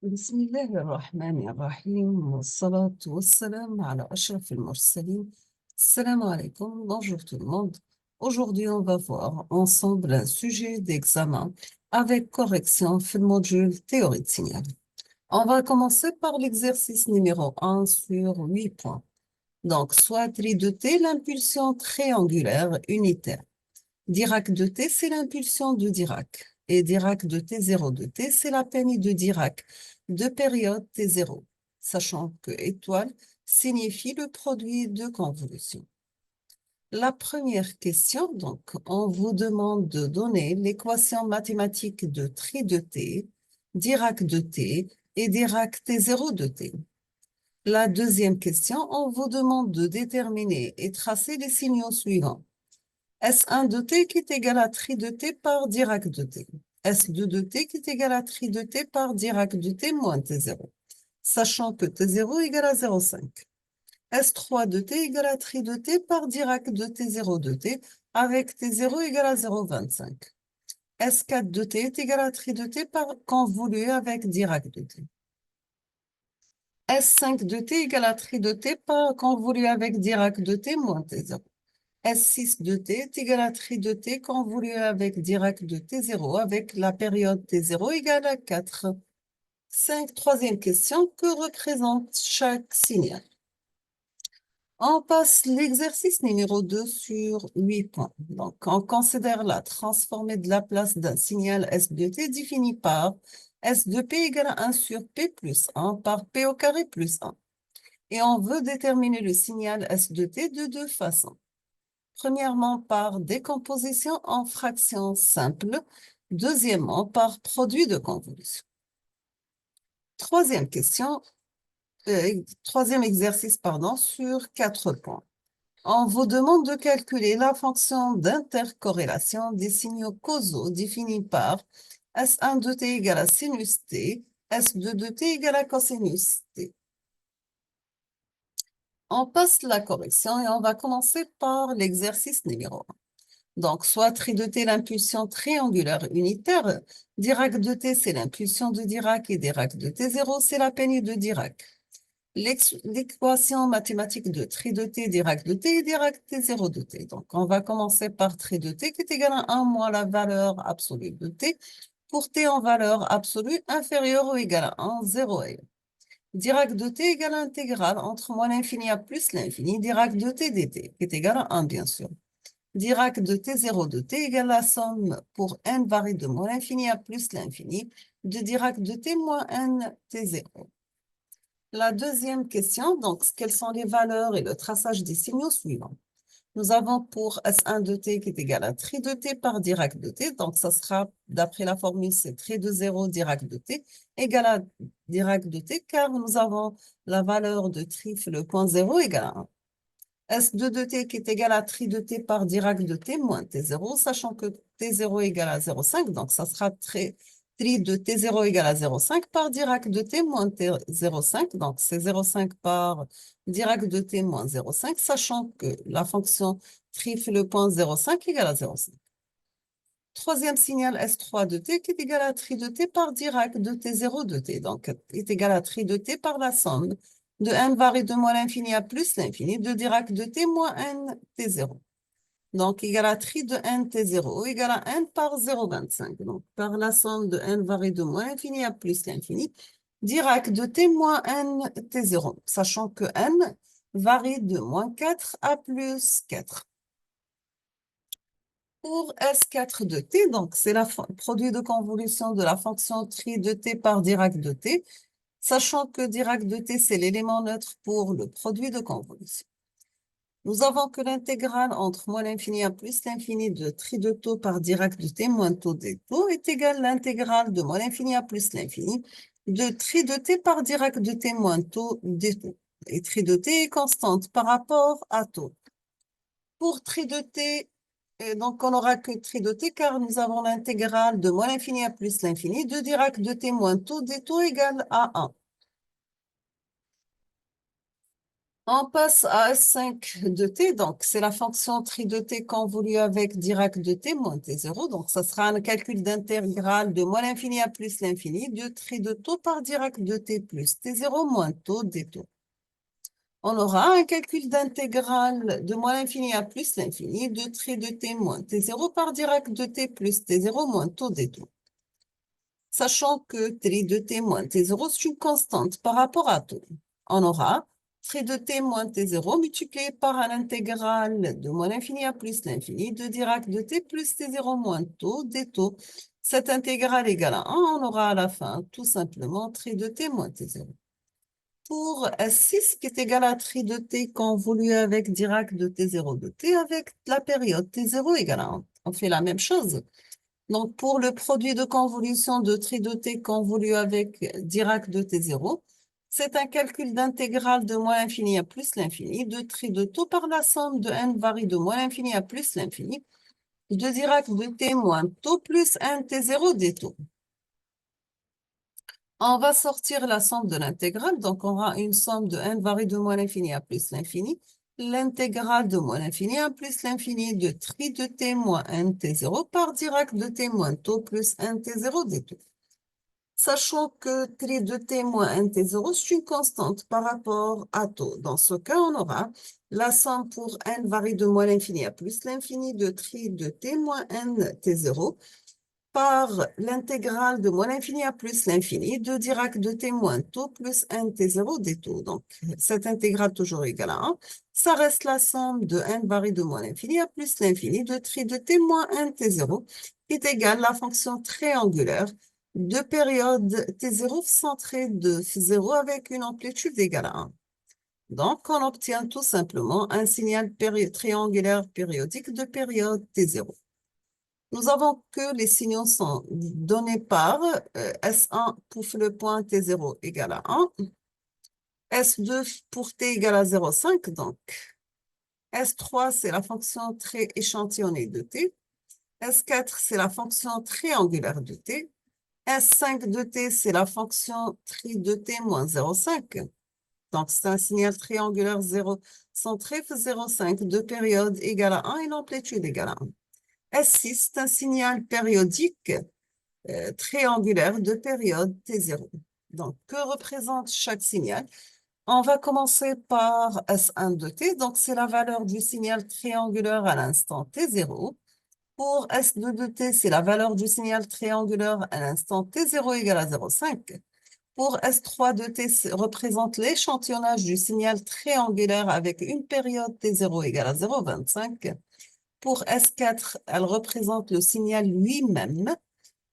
بسم الله الرحمن الرحيم والصلاة والسلام على أشرف المرسلين. Salam alaikum, bonjour tout le monde. Aujourd'hui, on va voir ensemble un sujet d'examen avec correction في module théorie de signal. On va commencer par l'exercice numéro 1 sur 8 points. Donc, soit tri de T, l'impulsion triangulaire unitaire. Dirac de T, c'est l'impulsion de Dirac. Et Dirac de T0 de T, c'est la pénie de Dirac de période T0, sachant que étoile signifie le produit de convolution. La première question, donc, on vous demande de donner l'équation mathématique de tri de T, Dirac de T et Dirac T0 de T. La deuxième question, on vous demande de déterminer et tracer les signaux suivants. S1 de T qui est égal à tri de T par Dirac de T. S2 de T qui est égal à tri de T par Dirac de T moins T0, sachant que T0 égale à 0,5. S3 de T égale à tri de T par Dirac de T0 de T avec T0 égale à 0,25. S4 de T est égal à tri de T par convolu avec Dirac de T. S5 de T égale à tri de T par convolu avec Dirac de T moins T0. S6 de T est égal à tri de T convolu avec Dirac de T0 avec la période T0 égale à 4. Troisième question, que représente chaque signal? On passe l'exercice numéro 2 sur 8 points. Donc, on considère la transformée de la place d'un signal S de T définie par S de P égale à 1 sur P plus 1 par P au carré plus 1. Et on veut déterminer le signal S de T de deux façons. Premièrement, par décomposition en fractions simples. Deuxièmement, par produit de convolution. Troisième exercice, sur 4 points. On vous demande de calculer la fonction d'intercorrélation des signaux causaux définis par S1 de T égale à sinus T, S2 de T égale à cosinus T. On passe la correction et on va commencer par l'exercice numéro 1. Donc, soit tri de T, l'impulsion triangulaire unitaire. Dirac de T, c'est l'impulsion de Dirac et Dirac de T0, c'est la pénie de Dirac. L'équation mathématique de tri de T, Dirac de T et Dirac T0 de T. Donc, on va commencer par tri de T qui est égal à 1 moins la valeur absolue de T pour T en valeur absolue inférieure ou égale à 1, 0 et 1. Dirac de T égale à intégrale entre moins l'infini à plus l'infini, Dirac de T dt, qui est égal à 1, bien sûr. Dirac de T0 de T égale la somme pour n varie de moins l'infini à plus l'infini de Dirac de T moins n T0. La deuxième question, donc, quelles sont les valeurs et le traçage des signaux suivants? Nous avons pour S1 de T qui est égal à tri de T par Dirac de T. Donc, ça sera, d'après la formule, c'est tri de 0 Dirac de T égal à Dirac de T, car nous avons la valeur de tri fait le point 0 égale à 1. S2 de T qui est égal à tri de T par Dirac de T moins T0, sachant que T0 égale à 0,5, donc ça sera tri de T0 égale à 0,5 par Dirac de T moins T0,5, donc c'est 0,5 par Dirac de T moins 0,5, sachant que la fonction tri fait le point 0,5 égale à 0,5. Troisième signal S3 de T qui est égal à tri de T par Dirac de T0 de T, donc est égal à tri de T par la somme de n varie de moins l'infini à plus l'infini de Dirac de T moins n T0. Donc, égal à tri de n T0 égal à n par 0,25. Donc, par la somme de n varie de moins l'infini à plus l'infini, Dirac de T moins n T0, sachant que n varie de moins 4 à plus 4. Pour S4 de T, donc c'est le produit de convolution de la fonction tri de T par Dirac de T, sachant que Dirac de T, c'est l'élément neutre pour le produit de convolution. Nous avons que l'intégrale entre moins l'infini à plus l'infini de tri de taux par Dirac de T moins taux des taux est égale à l'intégrale de moins l'infini à plus l'infini de tri de T par Dirac de T moins taux des taux. Et tri de T est constante par rapport à taux. Pour tri de T, donc on n'aura que tri de T car nous avons l'intégrale de moins l'infini à plus l'infini de Dirac de T moins taux des taux égale à 1. On passe à S5 de t, donc c'est la fonction tri de t convolue avec Dirac de t moins t0. Donc ça sera un calcul d'intégrale de moins l'infini à plus l'infini de tri de taux par Dirac de t plus t0 moins taux des taux. On aura un calcul d'intégrale de moins l'infini à plus l'infini de tri de t moins t0 par Dirac de t plus t0 moins taux des taux. Sachant que tri de t moins t0, c'est une constante par rapport à taux. On aura tri de t moins t0 multiplié par un intégral de moins l'infini à plus l'infini de Dirac de t plus t0 moins taux des taux. Cette intégrale égale à 1, on aura à la fin tout simplement tri de t moins t0. Pour S6 qui est égal à tri de t convolue avec Dirac de t0 de t avec la période t0 égale à 1. On fait la même chose. Donc, pour le produit de convolution de tri de t convolu avec Dirac de t0, c'est un calcul d'intégrale de moins l'infini à plus l'infini de tri de taux par la somme de n varie de moins l'infini à plus l'infini de Dirac de t moins taux plus n t0 des taux. On va sortir la somme de l'intégrale, donc on aura une somme de n varie de moins l'infini à plus l'infini, l'intégrale de moins l'infini à plus l'infini de tri de t moins n t0 par Dirac de t moins taux plus n t0 des taux. Sachant que tri de t moins n t0, c'est une constante par rapport à taux. Dans ce cas, on aura la somme pour n varie de moins l'infini à plus l'infini de tri de t moins n t0 par l'intégrale de moins l'infini à plus l'infini de Dirac de t moins taux plus n t0 des taux. Donc, cette intégrale toujours égale à 1. Ça reste la somme de n varie de moins l'infini à plus l'infini de tri de t moins n t0 qui est égale à la fonction triangulaire de période t0 centrée de 0 avec une amplitude égale à 1. Donc, on obtient tout simplement un signal triangulaire périodique de période t0. Nous avons que les signaux sont donnés par S1 pour le point T0 égale à 1, S2 pour T égale à 0,5, donc S3 c'est la fonction très échantillonnée de T, S4 c'est la fonction triangulaire de T, S5 de T c'est la fonction tri de T moins 0,5, donc c'est un signal triangulaire 0 centré 0,5 de période égale à 1 et l'amplitude égale à 1. S6, c'est un signal périodique triangulaire de période T0. Donc, que représente chaque signal? On va commencer par S1 de T, donc c'est la valeur du signal triangulaire à l'instant T0. Pour S2 de T, c'est la valeur du signal triangulaire à l'instant T0 égale à 0,5. Pour S3 de T, représente l'échantillonnage du signal triangulaire avec une période T0 égale à 0,25. Pour S4, elle représente le signal lui-même.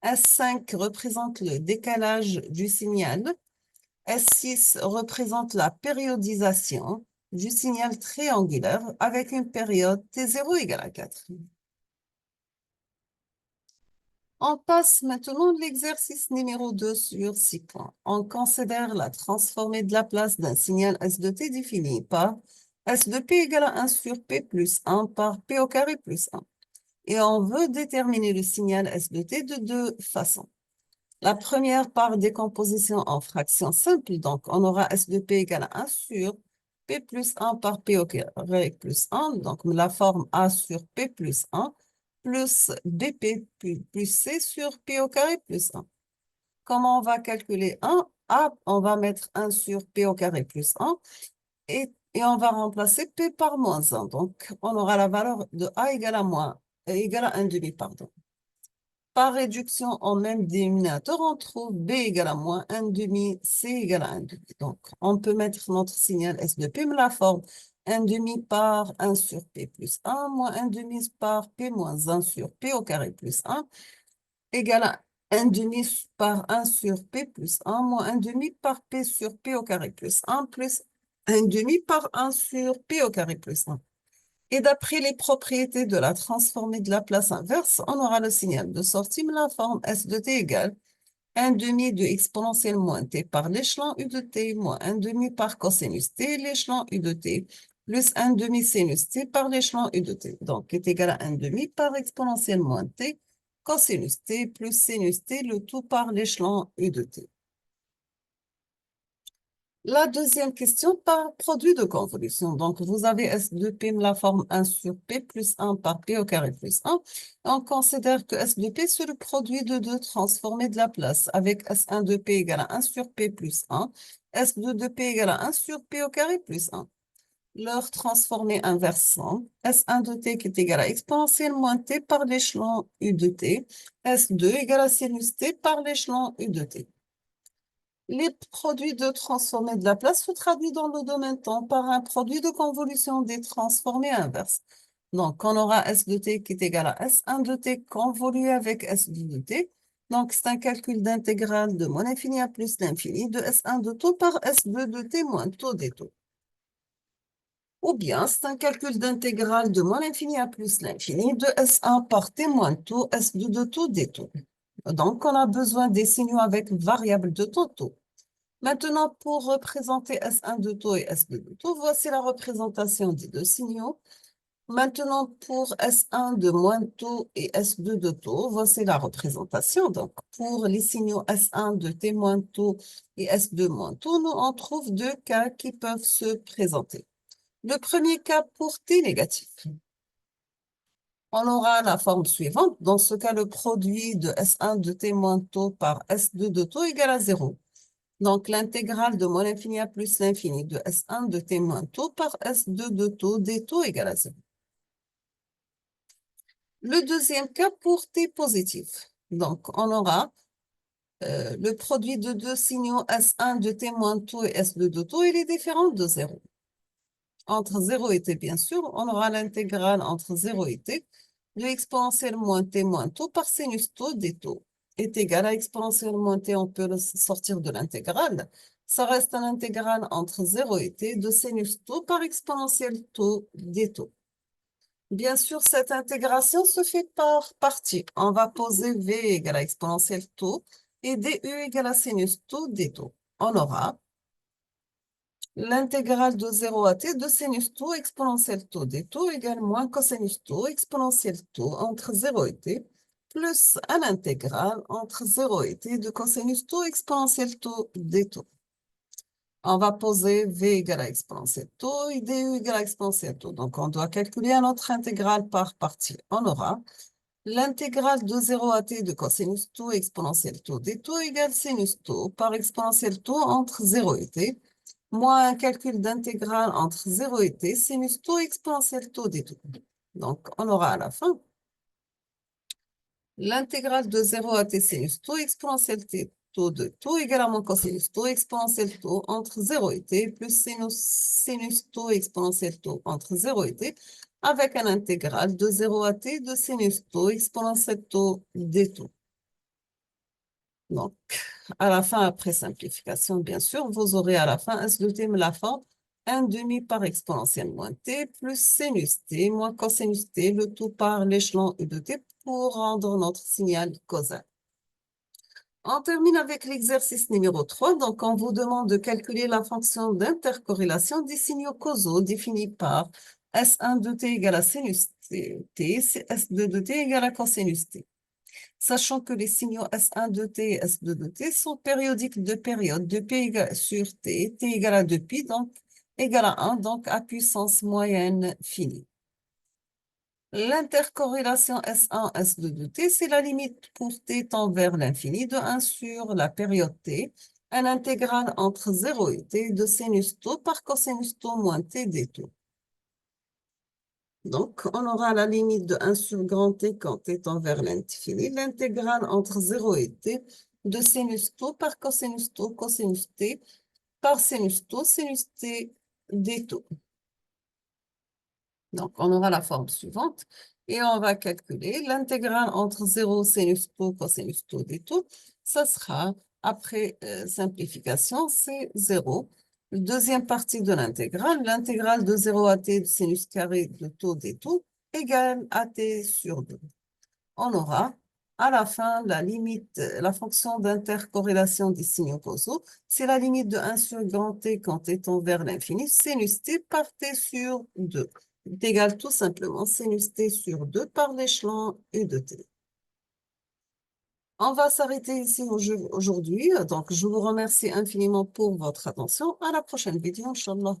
S5 représente le décalage du signal. S6 représente la périodisation du signal triangulaire avec une période T0 égale à 4. On passe maintenant à l'exercice numéro 2 sur 6 points. On considère la transformée de Laplace d'un signal S de t défini par S de p égale à 1 sur p plus 1 par p au carré plus 1. Et on veut déterminer le signal S de t de deux façons. La première par décomposition en fractions simples, donc on aura S de P égale à 1 sur P plus 1 par P au carré plus 1, donc la forme A sur P plus 1, plus BP plus C sur P au carré plus 1. Comment on va calculer 1? A, on va mettre 1 sur P au carré plus 1, et on va remplacer P par moins 1. Donc, on aura la valeur de A égale à égale à 1 demi, pardon. Par réduction en même dénominateur, on trouve B égale à moins 1 demi, C égale à 1 demi. Donc, on peut mettre notre signal S de P, mais la forme 1 demi par 1 sur P plus 1, moins 1 demi par P moins 1 sur P au carré plus 1, égale à 1 demi par 1 sur P plus 1, moins 1 demi par P sur P au carré plus 1, plus 1 demi par 1 sur P au carré plus 1. Et d'après les propriétés de la transformée de Laplace inverse, on aura le signal de sortie, mais la forme S de t égale 1 demi de exponentielle moins t par l'échelon u de t moins 1 demi par cosinus t, l'échelon u de t, plus 1 demi sinus t par l'échelon u de t. Donc, est égal à 1 demi par exponentielle moins t, cosinus t plus sinus t, le tout par l'échelon u de t. La deuxième question par produit de convolution. Donc, vous avez S2P la forme 1 sur P plus 1 par P au carré plus 1. On considère que S2P, c'est le produit de deux transformés de Laplace avec S1 de P égale à 1 sur P plus 1, S2 de P égale à 1 sur P au carré plus 1. Leur transformé inversant, S1 de T qui est égal à exponentielle moins T par l'échelon U de T, S2 égale à sinus T par l'échelon U de T. Les produits de transformés de Laplace se traduisent dans le domaine temps par un produit de convolution des transformés inverses. Donc, on aura S de t qui est égal à S1 de t convolué avec S2 de t. Donc, c'est un calcul d'intégrale de moins l'infini à plus l'infini de S1 de taux par S2 de t moins taux des taux. Ou bien, c'est un calcul d'intégrale de moins l'infini à plus l'infini de S1 par t moins taux S2 de taux des taux. Donc, on a besoin des signaux avec variable de taux. Maintenant, pour représenter S1 de taux et S2 de taux, voici la représentation des deux signaux. Maintenant, pour S1 de moins taux et S2 de taux, voici la représentation. Donc, pour les signaux S1 de T moins taux et S2 moins taux, nous on trouve deux cas qui peuvent se présenter. Le premier cas pour T négatif. On aura la forme suivante. Dans ce cas, le produit de S1 de T moins taux par S2 de taux égale à 0. Donc, l'intégrale de moins l'infini à plus l'infini de S1 de T moins taux par S2 de taux des taux égale à 0. Le deuxième cas pour T positif. Donc, on aura le produit de deux signaux S1 de T moins taux et S2 de taux, il est différent de 0. Entre 0 et T, bien sûr, on aura l'intégrale entre 0 et T de exponentielle moins T moins taux par sinus taux des taux est égal à exponentielle moins T, on peut le sortir de l'intégrale. Ça reste une intégrale entre 0 et T de sinus taux par exponentielle taux des taux. Bien sûr, cette intégration se fait par partie. On va poser V égale à exponentielle taux et DU égale à sinus taux des taux. On aura l'intégrale de 0 à t de sinus taux exponentielle taux des taux égale moins cosinus taux exponentielle taux entre 0 et t plus un intégral entre 0 et t de cosinus taux exponentielle taux des taux. On va poser v égale à exponentielle taux et du égale à exponentielle taux. Donc, on doit calculer un autre intégral par partie. On aura l'intégrale de 0 à t de cosinus taux exponentielle taux des taux égale sinus taux par exponentielle taux entre 0 et t moins un calcul d'intégrale entre 0 et t, sinus taux exponentielle taux des taux. Donc, on aura à la fin l'intégrale de 0 à t sinus taux exponentielle t taux de taux égale à moins cosinus taux exponentielle taux entre 0 et t plus sinus taux exponentielle taux entre 0 et t avec un intégral de 0 à t de sinus taux exponentielle taux des taux. Donc, à la fin, après simplification, bien sûr, vous aurez à la fin S de t, mais la forme 1 demi par exponentielle moins t plus sinus t moins cosinus t, le tout par l'échelon U de t pour rendre notre signal causal. On termine avec l'exercice numéro 3. Donc, on vous demande de calculer la fonction d'intercorrélation des signaux causaux définie par S1 de t égale à sinus t, S2 de t égale à cosinus t. Sachant que les signaux S1 de t et S2 de t sont périodiques de période de P sur t, t égale à 2pi, donc égale à 1, donc à puissance moyenne finie. L'intercorrélation S1, S2 de t, c'est la limite pour t tend vers l'infini de 1 sur la période t, un intégral entre 0 et t de sinus taux par cosinus taux moins t des taux. Donc, on aura la limite de 1 sur grand T quand t tend vers l'infini, l'intégrale entre 0 et t de sinus taux par cosinus taux, cosinus t par sinus taux, sinus t des taux. Donc, on aura la forme suivante et on va calculer l'intégrale entre 0 sinus taux, cosinus taux des taux. Ça sera, après simplification, c'est 0. Deuxième partie de l'intégrale de 0 à t de sinus carré de taux des taux égale à t sur 2. On aura à la fin la limite, la fonction d'intercorrélation des signaux causaux, c'est la limite de 1 sur grand T quand t tend vers l'infini, sinus t par t sur 2 est égal tout simplement sinus t sur 2 par l'échelon U de t. On va s'arrêter ici aujourd'hui. Donc, je vous remercie infiniment pour votre attention. À la prochaine vidéo, Inch'Allah.